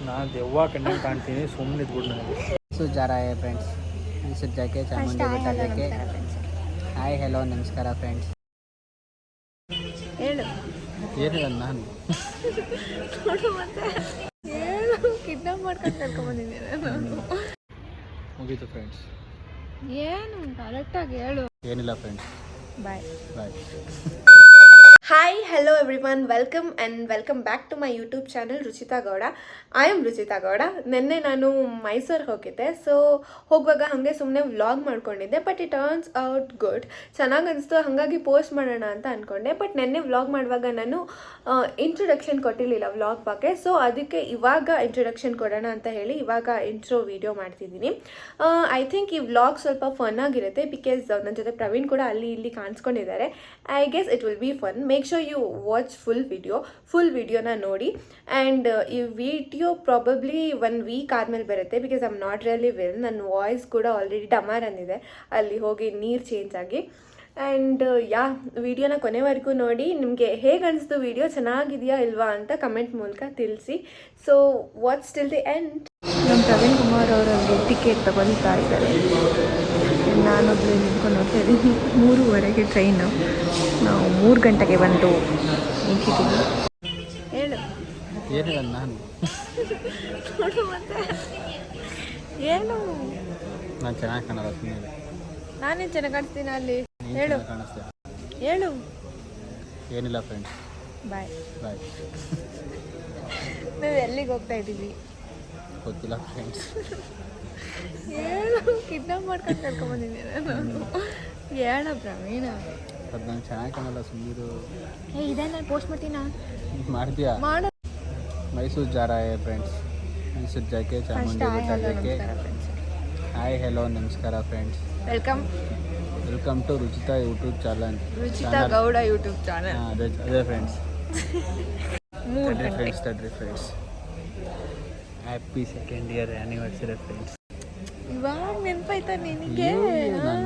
ನಾನು ದೆವ್ವ ಕಂಡಂಗೆ ಕಾಣ್ತೀನಿ, ಸುಮ್ಮನೆ ಇದ್ಬಿಟ್ಟು ನನಗೆ. ಸೊ ಜಾರ ಫ್ರೆಂಡ್ಸ್ ಈ ಸದ್ಯಕ್ಕೆ ಚಾಮುಂಡಿ ಬೆಟ್ಟಕ್ಕೆ ಹಾಯ್ ಹೆಲೋ ನಮಸ್ಕಾರ ಫ್ರೆಂಡ್ಸ್. ಹೇಳು ಏನಿಲ್ಲ ನಾನು ಮತ್ತೆ ಹೇಳು, ಕಿಡ್ನಾಪ್ ಮಾಡ್ಕೊಂಡು ಕರ್ಕೊಂಡ್ಬಂದಿದ್ದೀನಿ ನಾನು. ಮುಗೀತು ಫ್ರೆಂಡ್ಸ್. ಏನು ಕರೆಕ್ಟಾಗಿ ಹೇಳು. ಏನಿಲ್ಲ friends, bye bye. Hi hello everyone, welcome back to my YouTube channel Ruchita Gowda. I am Ruchita Gowda. ನಿನ್ನೆ ನಾನು ಮೈಸೂರಿಗೆ ಹೋಗಿದ್ದೆ. ಸೊ ಹೋಗುವಾಗ ಹಾಗೆ ಸುಮ್ಮನೆ ವ್ಲಾಗ್ ಮಾಡ್ಕೊಂಡಿದ್ದೆ, but it turns out good. ಚೆನ್ನಾಗಿ ಅನಿಸ್ತು, ಹಾಗಾಗಿ ಪೋಸ್ಟ್ ಮಾಡೋಣ ಅಂತ ಅಂದ್ಕೊಂಡೆ. ಬಟ್ ನೆನ್ನೆ ವ್ಲಾಗ್ ಮಾಡುವಾಗ ನಾನು ಇಂಟ್ರೊಡಕ್ಷನ್ ಕೊಟ್ಟಿರಲಿಲ್ಲ ವ್ಲಾಗ್ ಬಗ್ಗೆ. ಸೊ ಅದಕ್ಕೆ ಇವಾಗ ಇಂಟ್ರೊಡಕ್ಷನ್ ಕೊಡೋಣ ಅಂತ ಹೇಳಿ ಇವಾಗ ಇಂಟ್ರೋ ವಿಡಿಯೋ ಮಾಡ್ತಿದ್ದೀನಿ. ಐ ಥಿಂಕ್ ಈ ವ್ಲಾಗ್ ಸ್ವಲ್ಪ ಫನ್ ಆಗಿರುತ್ತೆ, ಬಿಕಾಸ್ ನನ್ನ ಜೊತೆ ಪ್ರವೀಣ್ ಕೂಡ ಅಲ್ಲಿ ಇಲ್ಲಿ ಕಾಣಿಸ್ಕೊಂಡಿದ್ದಾರೆ. I guess it will be fun. Make sure you watch full ವಿಡಿಯೋನ ನೋಡಿ. ಆ್ಯಂಡ್ ಈ ವಿಡಿಯೋ ಪ್ರಾಬಬ್ಲಿ 1 ವೀಕ್ ಆದಮೇಲೆ ಬರುತ್ತೆ, because I am not really well. ನನ್ನ ವಾಯ್ಸ್ ಕೂಡ ಆಲ್ರೆಡಿ ಡಮಾರ್ ಅಂದಿದೆ ಅಲ್ಲಿ ಹೋಗಿ ನೀರು ಚೇಂಜ್ ಆಗಿ. ಆ್ಯಂಡ್ ವಿಡಿಯೋನ ಕೊನೆವರೆಗೂ ನೋಡಿ. ನಿಮಗೆ ಹೇಗೆ ಅನಿಸ್ತು ವಿಡಿಯೋ, ಚೆನ್ನಾಗಿದೆಯಾ ಇಲ್ವಾ ಅಂತ ಕಮೆಂಟ್ ಮೂಲಕ ತಿಳಿಸಿ. So what's till the end. ನಮ್ಮ ಪ್ರವೀಣ್ ಕುಮಾರ್ ಅವರಲ್ಲಿ ಟಿಕೆಟ್ ತಗೊಳ್ತಾ ಇದ್ದಾರೆ. ನಾನೊಬ್ಬಳು ನಿಂತ್ಕೊಂಡು ಹೋಗ್ತಾ ಇದ್ದೀನಿ. 3:15 ಟ್ರೈನು. ನಾವು 3 ಗಂಟೆಗೆ ಬಂದು ನಿಂತಿದ್ದೀವಿ. ಹೇಳು. ಏನಿಲ್ಲ ನಾನು ಮತ್ತೆ ಏನು, ನಾನು ಚೆನ್ನಾಗಿ ಕಾಣಲ್ಲ ಸುಮ್ಮನೆ. ನಾನೇ ಚೆನ್ನಾಗಿ ಕಾಣಿಸ್ತೀನಿ ಅಲ್ಲಿ. ಹೇಳು ಕಾಣಿಸ್ತೆ. ಹೇಳು. ಏನಿಲ್ಲ ಫ್ರೆಂಡ್ಸ್, ಬಾಯ್ ಬಾಯ್. ನಾವು ಎಲ್ಲಿಗೆ ಹೋಗ್ತಾ ಇದ್ದೀವಿ ಗೊತ್ತಿಲ್ಲ ಫ್ರೆಂಡ್ಸ್. ಹೇಳು, ಕಿಡ್ನಾಪ್ ಮಾಡ್ಕೊಂಡು ಕರ್ಕೊಂಡ್ಬಂದಿದ್ದೀನಿ ನಾನು. ಹೇಳ ಪ್ರವೀಣ. ಅದು ನಂಗೆ ಚೆನ್ನಾಗಿ ಕಾಣಲ್ಲ ಸುಮ್ಮನಿರು. ಇದೇ ನಾನು ಪೋಸ್ಟ್ ಮಾಡ್ತೀನಾ? ಮಾಡ್ತೀಯಾ? ಮಾಡು. ಮೈಸೂರು ಜಾರ ಫ್ರೆಂಡ್ಸ್ ಈ ಸದ್ಯಕ್ಕೆ ಚಾಮುಂಡಿ ಬೆಟ್ಟಕ್ಕೆ ಹಾಯ್ ಹೆಲೋ ನಮಸ್ಕಾರ friends. Welcome to Ruchita YouTube channel. Ruchita Gowda YouTube channel. ಅದೇ ಫ್ರೆಂಡ್ಸ್. ತಡ್ರಿ friends, happy 2nd year anniversary friends. ಇವಾಗ ನೆನಪಾಯ್ತಾ ನಿನಗೆ? ನಾನು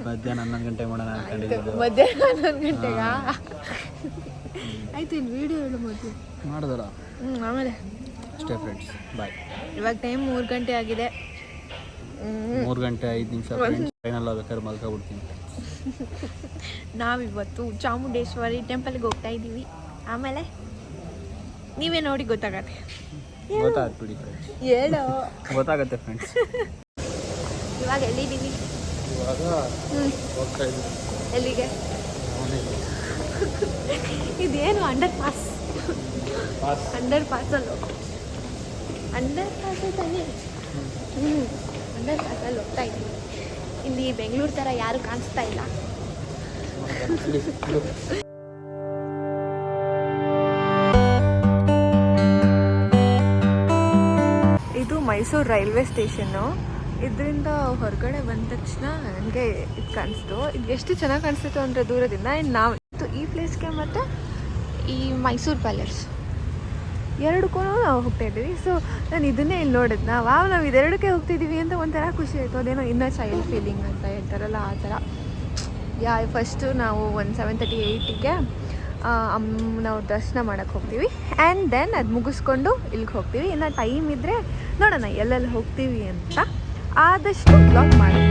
ಮಧ್ಯಾಹ್ನ 11 ಗಂಟೆ ಮಾಡೋಣ ಅನ್ಕೊಂಡಿದ್ದು. ಮಧ್ಯಾಹ್ನ 11 ಗಂಟೆಗಾ? ಆಯ್ತು, ಇನ್ನು ವಿಡಿಯೋ ಹೇಳು ಮೊದಲು. ಮಾಡಿದಲ್ಲ. ಆಮೇಲೆ ಅಷ್ಟೇ ಫ್ರೆಂಡ್ಸ್, ಬಾಯ್. ಇವಾಗ ಟೈಮ್ 3 ಗಂಟೆ ಆಗಿದೆ. 3 ಗಂಟೆ 5 ನಿಮಿಷ ಫ್ರೆಂಡ್ಸ್. ಟ್ರೈನಲ್ಲಿ ಹೋಗ್ಬೇಕಾದ್ರೆ ಮಲ್ಕೊಬಿಡ್ತೀನಿ. ನಾವಿವತ್ತು ಚಾಮುಂಡೇಶ್ವರಿ ಟೆಂಪಲ್ಗೆ ಹೋಗ್ತಾ ಇದ್ದೀವಿ. ಆಮೇಲೆ ನೀವೇ ನೋಡಿ ಗೊತ್ತಾಗತ್ತೆ. ಗೊತ್ತಾಗತ್ತೆ ಬಿಡಿ ಫ್ರೆಂಡ್ಸ್. ಹೇಳೋ. ಗೊತ್ತಾಗತ್ತೆ ಫ್ರೆಂಡ್ಸ್. ಇವಾಗ ಎಲ್ಲಿದ್ದೀವಿ? ಇವಾಗ ಹೋಗ್ತಾ ಇದ್ದೀವಿ. ಎಲ್ಲಿಗೆ? ಇದೇನು ಅಂಡರ್ ಪಾಸ್? ಅಂಡರ್ ಪಾಸಲ್ಲಿ ತಾನೇ. ಅಂಡರ್ ಪಾಸಲ್ಲಿ ಹೋಗ್ತಾ ಇದ್ದೀವಿ. ಇಲ್ಲಿ ಬೆಂಗಳೂರು ಥರ ಯಾರು ಕಾಣಿಸ್ತಾ ಇಲ್ಲ. ಇದು ಮೈಸೂರು ರೈಲ್ವೆ ಸ್ಟೇಷನ್ನು. ಇದರಿಂದ ಹೊರಗಡೆ ಬಂದ ತಕ್ಷಣ ನನಗೆ ಇದು ಕಾಣಿಸ್ತು. ಇದು ಎಷ್ಟು ಚೆನ್ನಾಗಿ ಕಾಣಿಸ್ತಿತ್ತು ಅಂದರೆ ದೂರದಿಂದ. ನಾವು ಈ ಪ್ಲೇಸ್ಗೆ ಮತ್ತು ಈ ಮೈಸೂರು ಪ್ಯಾಲೇಸ್ ಎರಡಕ್ಕೂ ನಾವು ಹೋಗ್ತಾ ಇದ್ದೀವಿ. ಸೊ ನಾನು ಇದನ್ನೇ ಇಲ್ಲಿ ನೋಡಿದ್ನ, ನಾವು ಇದೆರಡಕ್ಕೆ ಹೋಗ್ತಿದ್ದೀವಿ ಅಂತ ಒಂಥರ ಖುಷಿ ಆಯಿತು. ಅದೇನೋ ಇನ್ನರ್ ಚೈಲ್ಡ್ ಫೀಲಿಂಗ್ ಅಂತ ಹೇಳ್ತಾರಲ್ಲ ಆ ಥರ. ಫಸ್ಟು ನಾವು 7:38ಗೆ ನಾವು ದರ್ಶನ ಮಾಡೋಕ್ಕೆ ಹೋಗ್ತೀವಿ. ಆ್ಯಂಡ್ ದೆನ್ ಅದು ಮುಗಿಸ್ಕೊಂಡು ಇಲ್ಲಿಗೆ ಹೋಗ್ತೀವಿ. ಇನ್ನು ಟೈಮ್ ಇದ್ದರೆ ನೋಡೋಣ ಎಲ್ಲೆಲ್ಲಿ ಹೋಗ್ತೀವಿ ಅಂತ. ಆದಷ್ಟು ಬ್ಲಾಗ್ ಮಾಡಿ.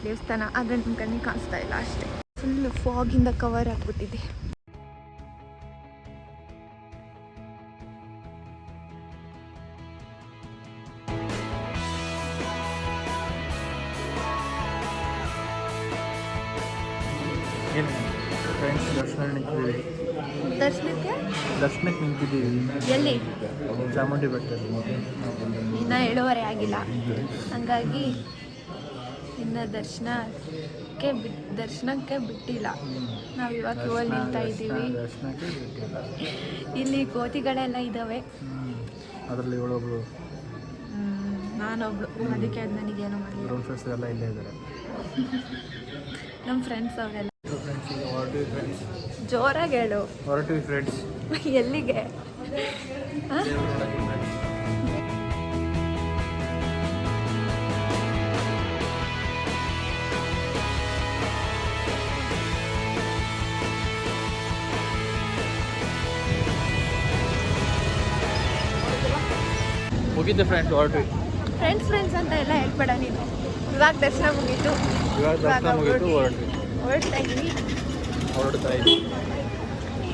ದೇವಸ್ಥಾನ ಆದರೆ ನಮ್ಮ ಕಣ್ಣಿಗೆ ಕಾಣಿಸ್ತಾ ಇಲ್ಲ ಅಷ್ಟೇ. ಫುಲ್ ಫಾಗಿಂದ ಕವರ್ ಆಗಿಬಿಟ್ಟಿದೆ. ಫ್ರೆಂಡ್ಸ್ ದರ್ಶನಕ್ಕೆ ನಿಂತಿದ್ದೀವಿ. ಎಲ್ಲಿ? ಚಾಮುಂಡಿ ಬೆಟ್ಟ. ಇನ್ನೂ 7:30 ಆಗಿಲ್ಲ, ಹಾಗಾಗಿ ಇನ್ನು ದರ್ಶನಕ್ಕೆ ಬಿಟ್ಟಿಲ್ಲ. ನಾವು ಇವಾಗ ಕ್ಯೂವಲ್ಲಿ ನಿಲ್ತಾ ಇದ್ದೀವಿ. ಇಲ್ಲಿ ಕೋತಿಗಳೆಲ್ಲ ಇದ್ದಾವೆ. ಅದರಲ್ಲಿ ಇವಳೊಬ್ಳು, ನಾನೊಬ್ಳು. ಅದಕ್ಕೆ ಅದು ನನಗೇನು ಮಾಡಿಲ್ಲ. ಫ್ರೆಂಡ್ಸ್ ಎಲ್ಲ ಇಲ್ಲೇ ಇದ್ದಾರೆ. ನಮ್ಮ ಫ್ರೆಂಡ್ಸ್ ಅವರೆಲ್ಲ. ಫ್ರೆಂಡ್ಸ್ ಈಗ ಹೊರಟಿವಿ ಫ್ರೆಂಡ್ಸ್. ಜೋರಾಗಿ ಹೇಳು. ಹೊರಟಿವಿ ಫ್ರೆಂಡ್ಸ್. ಎಲ್ಲಿಗೆ? ಮುಗಿದ್ದೆ ಫ್ರೆಂಡ್ಸ್ ಹೊರಟ್ವಿ. ಫ್ರೆಂಡ್ಸ್ ಅಂತ ಎಲ್ಲ ಹೇಳ್ಬೇಡ ನೀನು. ಇವಾಗ ದರ್ಶನ ಮುಗೀತು, ಇವಾಗ ದರ್ಶನ ಮುಗೀತು ಹೊರಟ್ವಿ. ಹೊರಡ್ತಾ ಇದ್ವಿ.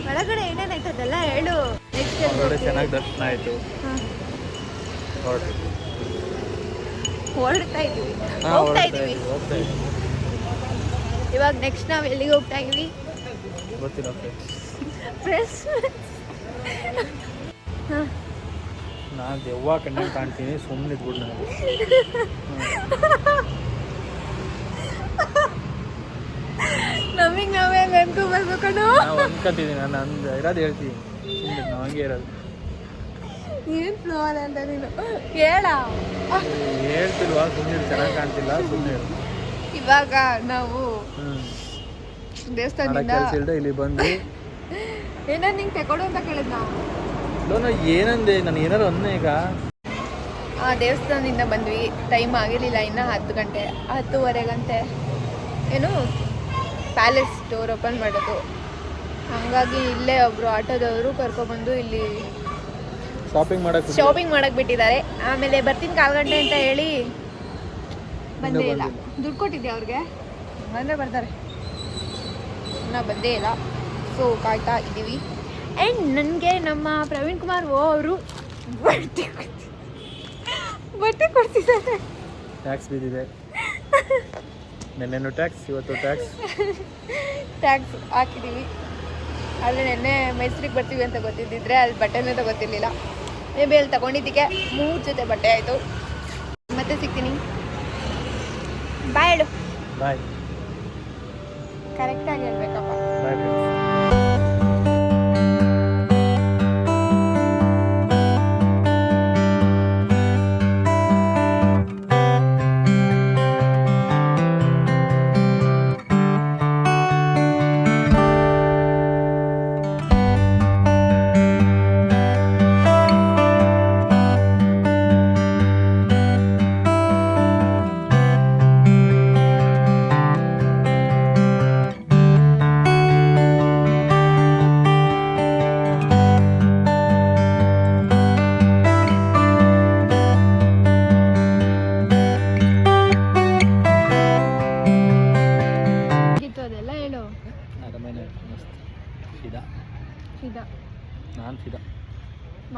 ಒಳಗಡೆ ಏನೇನಾಯ್ತು ಅದೆಲ್ಲ ಹೇಳು. ಹೊರಗಡೆ ಚೆನ್ನಾಗಿ ದರ್ಶನ ಆಯಿತು. ಹೊರಟ್ವಿ. ಹೊರಡ್ತಾ ಇದೀವಿ, ಹೋಗ್ತಾ ಇದೀವಿ. ಇವಾಗ ನೆಕ್ಸ್ಟ್ ನಾವು ಎಲ್ಲಿಗೆ ಹೋಗ್ತಾ ಇದೀವಿ ಗೊತ್ತಿಲ್ಲ ಫ್ರೆಂಡ್ಸ್. ನಾನು ದೆವ್ವ ಕಂಡು ಕಾಣ್ತೀನಿ, ಸುಮ್ಮನೆ ಇದ್ಬಿಡು ನನಗೆ. ನಮಗೆ ನಾವೇ ನೆನ್ಕೊಂಬರ್ಬೇಕು. ನಾವು ಅನ್ಕೊತಿದ್ದೀನಿ, ನಾನು ಇರೋದು ಹೇಳ್ತೀನಿ, ಸುಮ್ಮನೆ ನಾವು ಹಂಗೆ ಇರೋದು. ಏನು ಫ್ಲೋರ್ ಅಂತ ನೀನು ಹೇಳ. ಹೇಳ್ತಿಲ್ವಾ, ಸುಮ್ಮನೆ ಚೆನ್ನಾಗಿ ಕಾಣ್ತಿಲ್ಲ, ಸುಮ್ಮನೆ ಹೇಳು. ಇವಾಗ ನಾವು ದೇವಸ್ಥಾನದಿಂದ ಕೆಲಸ ಇಲ್ಲದೆ ಇಲ್ಲಿ ಬಂದು ಏನೋ ನಿಂಗೆ ತಗೊಡು ಅಂತ ಕೇಳಿದ್ನ. ಏನಂದೆ ನಾನು, ಏನಾರು ಅಂದೆ ಈಗ. ದೇವಸ್ಥಾನದಿಂದ ಬಂದ್ವಿ, ಟೈಮ್ ಆಗಿರಲಿಲ್ಲ, ಇನ್ನು 10 ಗಂಟೆ 10:30 ಗಂಟೆ ಏನು ಪ್ಯಾಲೇಸ್ ಡೋರ್ ಓಪನ್ ಮಾಡೋದು. ಹಾಗಾಗಿ ಇಲ್ಲೇ ಒಬ್ಬರು ಆಟೋದವರು ಕರ್ಕೊಬಂದು ಇಲ್ಲಿ ಶಾಪಿಂಗ್ ಮಾಡಕ್ಕೆ ಬಿಟ್ಟಿದ್ದಾರೆ. ಆಮೇಲೆ ಬರ್ತೀನಿ 4 ಗಂಟೆ ಅಂತ ಹೇಳಿ ಬಂದೇ ಇಲ್ಲ. ದುಡ್ಡು ಕೊಟ್ಟಿದ್ದೆ ಅವ್ರಿಗೆ, ಬಂದರೆ ಬರ್ತಾರೆ, ಇನ್ನೂ ಬಂದೇ ಇಲ್ಲ. ಸೊ ಕಾಯ್ತಾ ಇದ್ದೀವಿ. ಆ್ಯಂಡ್ ನನಗೆ ನಮ್ಮ ಪ್ರವೀಣ್ ಕುಮಾರ್ ಅವರು ಬಟ್ಟೆ ಕೊಡ್ತಿದ್ದಾರೆ. ಟ್ಯಾಕ್ಸ್ ಬಿದ್ದಿದೆ, ನೆನ್ನೆನೂ ಟ್ಯಾಕ್ಸ್, ಇವತ್ತು ಟ್ಯಾಕ್ಸ್ ಹಾಕಿದ್ದೀವಿ. ಆದರೆ ನೆನ್ನೆ ಮೈಸೂರಿಗೆ ಬರ್ತೀವಿ ಅಂತ ಗೊತ್ತಿದ್ದಿದ್ರೆ ಅಲ್ಲಿ ಬಟ್ಟೆನೇ ತಗೋತಿರ್ಲಿಲ್ಲ. ಮೇ ಬಿ ಅಲ್ಲಿ ತಗೊಂಡಿದ್ದಕ್ಕೆ 3 ಜೊತೆ ಬಟ್ಟೆ ಆಯಿತು. ಮತ್ತೆ ಸಿಗ್ತೀನಿ, ಬಾಯ್ ಹೇಳು. ಬಾಯ್. ಕರೆಕ್ಟಾಗಿ ಹೇಳ್ಬೇಕಪ್ಪ. Bye friends.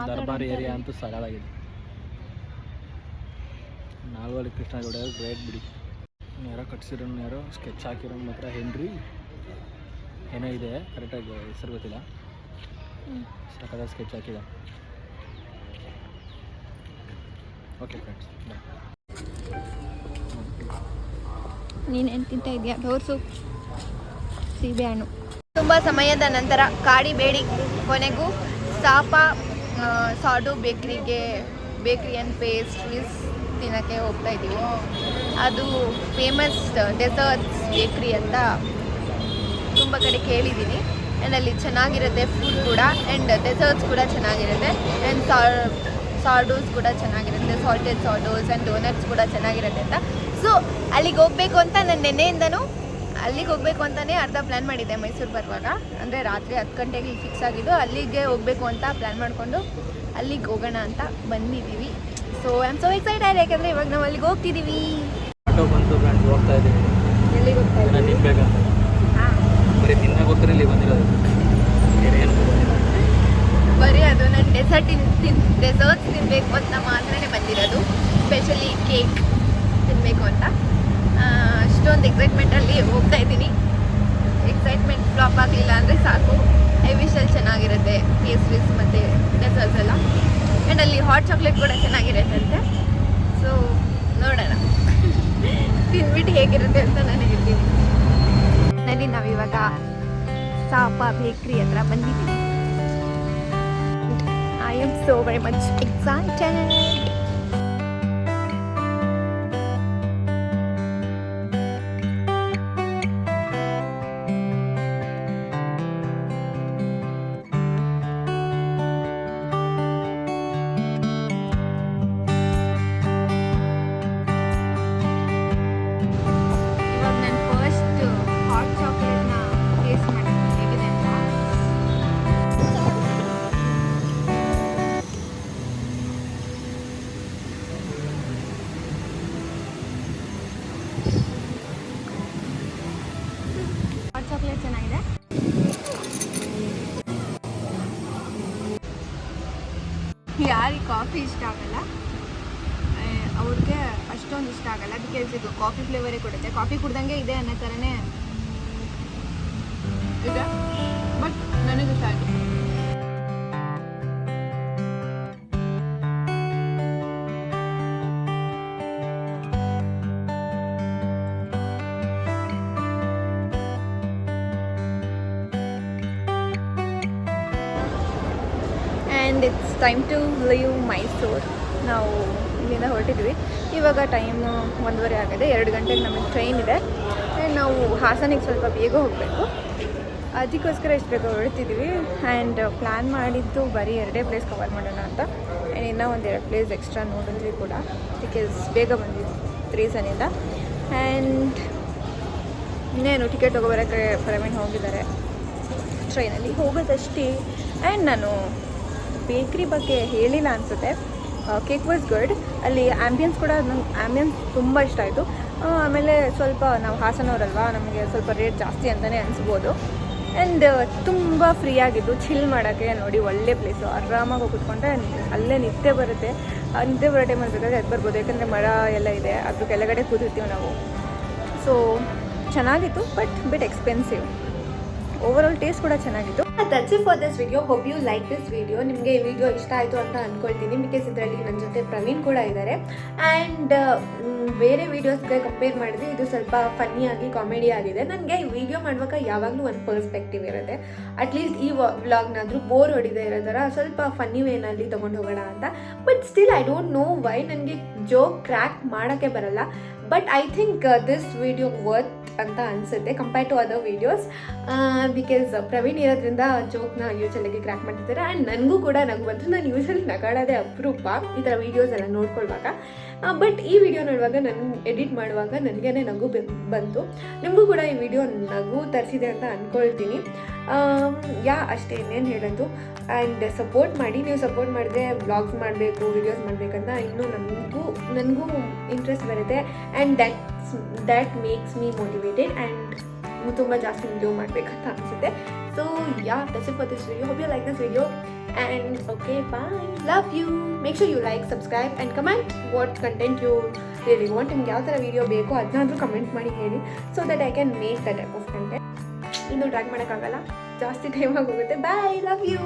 ದರ್ಬಾರ್ ಏರಿಯಾ ಅಂತೂ ಸಗಲಾಗಿದೆ. ನಾಲ್ವಡಿ ಕೃಷ್ಣ ಗೌಡ ಗ್ರೇಟ್ ಬಿಡಿ. ಯಾರೋ ಕಟ್ಸಿರೋನು, ಯಾರೋ ಸ್ಕೆಚ್ ಹಾಕಿರೋ ಮಾತ್ರ ಹೆನ್ರಿ ಏನೋ ಇದೆ, ಕರೆಕ್ಟಾಗಿ ಹೆಸರು ಗೊತ್ತಿಲ್ಲ. ಸಕದ ಸ್ಕೆಚ್ ಹಾಕಿದ. ಓಕೆ ಫ್ರೆಂಡ್ಸ್, ನೀನೇನು ತಿಂತ ಇದೆಯಾ? ತೋರಿಸು. ಸೀಬೆ ಹಣ್ಣು. ತುಂಬ ಸಮಯದ ನಂತರ ಕಾಡಿ ಬೇಡಿ ಕೊನೆಗೂ ಸಾಪ ಸಾಡು ಬೇಕ್ರಿ ಆ್ಯಂಡ್ ಪೇಸ್ಟ್ರೀಸ್ ತಿನ್ನೋಕ್ಕೆ ಹೋಗ್ತಾ ಇದ್ದೀವಿ. ಅದು ಫೇಮಸ್ ಡೆಸರ್ಟ್ಸ್ ಬೇಕ್ರಿ ಅಂತ ತುಂಬ ಕಡೆ ಕೇಳಿದ್ದೀನಿ. ಆ್ಯಂಡ್ ಅಲ್ಲಿ ಚೆನ್ನಾಗಿರುತ್ತೆ ಫುಡ್ ಕೂಡ, ಆ್ಯಂಡ್ ಡೆಸರ್ಟ್ಸ್ ಕೂಡ ಚೆನ್ನಾಗಿರುತ್ತೆ, ಆ್ಯಂಡ್ ಸಾರ್ಡೋಸ್ ಕೂಡ ಚೆನ್ನಾಗಿರುತ್ತೆ, ಸಾಲ್ಟೆಡ್ ಸಾರ್ಡೋಸ್ ಆ್ಯಂಡ್ ಡೋನಟ್ಸ್ ಕೂಡ ಚೆನ್ನಾಗಿರುತ್ತೆ ಅಂತ. ಸೊ ಅಲ್ಲಿಗೆ ಹೋಗಬೇಕು ಅಂತ ನಾನು ನೆನ್ನೆಯಿಂದನೂ ಅಲ್ಲಿಗೆ ಹೋಗಬೇಕು ಅಂತಲೇ ಅರ್ಧ ಪ್ಲ್ಯಾನ್ ಮಾಡಿದ್ದೆ ಮೈಸೂರು ಬರುವಾಗ. ಅಂದರೆ ರಾತ್ರಿ 10 ಗಂಟೆಗೆ ಫಿಕ್ಸ್ ಆಗಿದ್ದು, ಅಲ್ಲಿಗೆ ಹೋಗಬೇಕು ಅಂತ ಪ್ಲ್ಯಾನ್ ಮಾಡಿಕೊಂಡು ಅಲ್ಲಿಗೆ ಹೋಗೋಣ ಅಂತ ಬಂದಿದ್ದೀವಿ. So I am so excited, ಯಾಕೆಂದರೆ ಇವಾಗ ನಾವು ಅಲ್ಲಿಗೆ ಹೋಗ್ತಿದ್ದೀವಿ. ಆಟೋ ಬಂತು ಫ್ರೆಂಡ್ಸ್, ಹೋಗ್ತಾ ಇದ್ದೀವಿ. ಎಲ್ಲಿಗೆ ಹೋಗ್ತಾ ಇದ್ದೀವಿ? ತಿನ್ಬೇಕಂತ. ಬರೀ ತಿನ್ನೋಕ್ಕೋಸ್ಕರ ಇಲ್ಲಿ ಬಂದಿರೋದು, ಏನು ಬರೀ ಅದು ನಾನು ಡೆಸರ್ಟ್ಸ್ ತಿನ್ನಬೇಕು ಅಂತ ಮಾತ್ರನೇ ಬಂದಿರೋದು. ಸ್ಪೆಷಲಿ ಕೇಕ್ ತಿನ್ನಬೇಕು ಅಂತ ಅಷ್ಟೊಂದು ಎಕ್ಸೈಟ್ಮೆಂಟಲ್ಲಿ ಹೋಗ್ತಾ ಇದ್ದೀನಿ. ಎಕ್ಸೈಟ್ಮೆಂಟ್ ಫ್ಲಾಪ್ ಆಗಲಿಲ್ಲ ಅಂದರೆ ಸಾಕು. ಐ ವಿಶಲ್ಲಿ ಚೆನ್ನಾಗಿರುತ್ತೆ ಪೇಸ್ಟ್ರೀಸ್ ಮತ್ತು ಡೆಸರ್ಟ್ಸ್ ಎಲ್ಲ, ಆ್ಯಂಡ್ ಅಲ್ಲಿ ಹಾಟ್ ಚಾಕ್ಲೇಟ್ ಕೂಡ ಚೆನ್ನಾಗಿರುತ್ತೆ ಅಂತೆ. ಸೊ ನೋಡೋಣ ತಿಂದ್ಬಿಟ್ಟು ಹೇಗಿರುತ್ತೆ ಅಂತ ನನಗೆ ಹೇಳ್ತೀನಿ. ನಲ್ಲಿ ನಾವಿವಾಗ ಸಾಪ ಬೇಕ್ರಿ ಹತ್ರ ಬಂದಿದ್ದೀವಿ. I am so very much excited. ಯಾರಿಗೆ ಕಾಫಿ ಇಷ್ಟ ಆಗಲ್ಲ ಅವ್ರಿಗೆ ಅಷ್ಟೊಂದು ಇಷ್ಟ ಆಗಲ್ಲ. ಬಿಕಾಸ್ ಇದು ಕಾಫಿ ಫ್ಲೇವರೇ ಕೊಡುತ್ತೆ. ಕಾಫಿ ಕುಡ್ದಂಗೆ ಇದೆ ಅನ್ನೋ ಥರನೇ ಇದೆ, ಬಟ್ ನನಗೆ ಇಷ್ಟ ಆಯಿತು. And it's time to leave Mysuru. ನಾವು ಇಲ್ಲಿಂದ ಹೊರಟಿದ್ವಿ. ಇವಾಗ ಟೈಮು 1:30 ಆಗಿದೆ. 2 ಗಂಟೆಗೆ ನಮಗೆ ಟ್ರೈನ್ ಇದೆ. ಆ್ಯಂಡ್ ನಾವು ಹಾಸನಿಗೆ ಸ್ವಲ್ಪ ಬೇಗ ಹೋಗಬೇಕು, ಅದಕ್ಕೋಸ್ಕರ ಇಷ್ಟು ಬೇಗ ಹೊರಡ್ತಿದ್ವಿ. ಆ್ಯಂಡ್ ಪ್ಲ್ಯಾನ್ ಮಾಡಿದ್ದು ಬರೀ 2 ಪ್ಲೇಸ್ ಕವರ್ ಮಾಡೋಣ ಅಂತ. ಆ್ಯಂಡ್ ಇನ್ನೂ 1-2 ಪ್ಲೇಸ್ ಎಕ್ಸ್ಟ್ರಾ ನೋಡಿದ್ವಿ ಕೂಡ, ಬಿಕಾಸ್ ಬೇಗ ಬಂದಿದ್ದು ರೀಸನಿಂದ. ಆ್ಯಂಡ್ ಇನ್ನೇನು ಟಿಕೆಟ್ ತೊಗೊಬರೋಕ್ಕೆ ಪ್ರವೀಣ್ ಹೋಗಿದ್ದಾರೆ, ಟ್ರೈನಲ್ಲಿ ಹೋಗೋದಷ್ಟೇ. ಆ್ಯಂಡ್ ನಾನು ಬೇಕ್ರಿ ಬಗ್ಗೆ ಹೇಳಿಲ್ಲ ಅನಿಸುತ್ತೆ. Cake was good. ಅಲ್ಲಿ ಆ್ಯಂಬಿಯನ್ಸ್ ಕೂಡ, ನಂಗೆ ಆ್ಯಂಬಿಯನ್ಸ್ ತುಂಬ ಇಷ್ಟ ಆಯಿತು. ಆಮೇಲೆ ಸ್ವಲ್ಪ ನಾವು ಹಾಸನವರಲ್ವಾ, ನಮಗೆ ಸ್ವಲ್ಪ ರೇಟ್ ಜಾಸ್ತಿ ಅಂತಲೇ ಅನಿಸ್ಬೋದು. ಆ್ಯಂಡ್ ತುಂಬ ಫ್ರೀ ಆಗಿದ್ದು, ಚಿಲ್ ಮಾಡೋಕ್ಕೆ ನೋಡಿ ಒಳ್ಳೆ ಪ್ಲೇಸು. ಆರಾಮಾಗಿ ಹೋಗಿ ಕೂತ್ಕೊಂಡ್ರೆ ಅಲ್ಲೇ ನಿದ್ದೆ ಬರುತ್ತೆ. ನಿದ್ದೆ ಬರೋ ಟೈಮಲ್ಲಿ ಬೇಕಾದ್ರೆ ಎದ್ದು ಬರ್ಬೋದು, ಯಾಕಂದರೆ ಮರ ಎಲ್ಲ ಇದೆ, ಅದ್ರ ಕೆಳಗಡೆ ಕೂತಿರ್ತೀವಿ ನಾವು. ಸೊ ಚೆನ್ನಾಗಿತ್ತು, but bit expensive. Overall taste ಕೂಡ ಚೆನ್ನಾಗಿತ್ತು. That's it for this video. Hope you like this video. ನಿಮಗೆ ಈ ವಿಡಿಯೋ ಇಷ್ಟ ಆಯಿತು ಅಂತ ಅಂದ್ಕೊಳ್ತೀನಿ, ಬಿಕಾಸ್ ಇದರಲ್ಲಿ ನನ್ನ ಜೊತೆ ಪ್ರವೀಣ್ ಕೂಡ ಇದ್ದಾರೆ. ಆ್ಯಂಡ್ ಬೇರೆ ವೀಡಿಯೋಸ್ಗೆ ಕಂಪೇರ್ ಮಾಡಿದ್ರೆ ಇದು ಸ್ವಲ್ಪ ಫನ್ನಿಯಾಗಿ ಕಾಮಿಡಿ ಆಗಿದೆ. ನನಗೆ ಈ ವಿಡಿಯೋ ಮಾಡುವಾಗ ಯಾವಾಗಲೂ ಒಂದು ಪರ್ಸ್ಪೆಕ್ಟಿವ್ ಇರುತ್ತೆ. ಅಟ್ಲೀಸ್ಟ್ ಈ ವ್ಲಾಗ್ನಾದರೂ ಬೋರ್ ಹೊಡಿದೇ ಇರೋ ಥರ ಸ್ವಲ್ಪ ಫನ್ನಿ ವೇನಲ್ಲಿ ತೊಗೊಂಡು ಹೋಗೋಣ ಅಂತ. But still I don't know why ನನಗೆ ಜೋಕ್ ಕ್ರ್ಯಾಕ್ ಮಾಡೋಕ್ಕೆ ಬರಲ್ಲ. But I think this video worth ಅಂತ ಅನಿಸುತ್ತೆ compare to other videos, because Praveen ಇರೋದ್ರಿಂದ ಜೋಕ್ನ ಯೂಶಲಾಗಿ ಕ್ರ್ಯಾಕ್ ಮಾಡ್ತಿದ್ದಾರೆ. ಆ್ಯಂಡ್ ನನಗೂ ಕೂಡ ನಗು ಬಂತು. ನಾನು ಯೂಶಲಿ ನಗಾಡೋದೇ ಅಪರೂಪ ಈ ಥರ ವೀಡಿಯೋಸ್ ಎಲ್ಲ ನೋಡ್ಕೊಳ್ವಾಗ. ಬಟ್ ಈ ವಿಡಿಯೋ ನೋಡುವಾಗ, ನಾನು ಎಡಿಟ್ ಮಾಡುವಾಗ ನನಗೇ ನಗು ಬಂತು. ನಿಮಗೂ ಕೂಡ ಈ ವಿಡಿಯೋ ನಗು ತರಿಸಿದೆ ಅಂತ ಅಂದ್ಕೊಳ್ತೀನಿ. ಅಷ್ಟೇ, ಇನ್ನೇನು ಹೇಳೋದು. ಆ್ಯಂಡ್ ಸಪೋರ್ಟ್ ಮಾಡಿ. ನೀವು ಸಪೋರ್ಟ್ ಮಾಡಿದ್ರೆ ವ್ಲಾಗ್ಸ್ ಮಾಡಬೇಕು, ವೀಡಿಯೋಸ್ ಮಾಡಬೇಕಂತ ಇನ್ನೂ ನನಗೂ ಇಂಟ್ರೆಸ್ಟ್ ಬರುತ್ತೆ. And that makes me motivated. And ತುಂಬ ಜಾಸ್ತಿ ವಿಡಿಯೋ ಮಾಡಬೇಕಂತ ಅನಿಸುತ್ತೆ. So that's it for this video. Hope you like this video. And okay, bye. Love you. Make sure you like, subscribe and comment what content you really want. ನಿಮ್ಗೆ ಯಾವ ಥರ video ಬೇಕೋ ಅದನ್ನಾದರೂ comment ಮಾಡಿ ಹೇಳಿ, so that I can make the type of content. ಇನ್ನೂ track ಮಾಡೋಕ್ಕಾಗಲ್ಲ, ಜಾಸ್ತಿ time ಆಗೋಗುತ್ತೆ. ಬಾಯ್, ಲವ್ ಯು.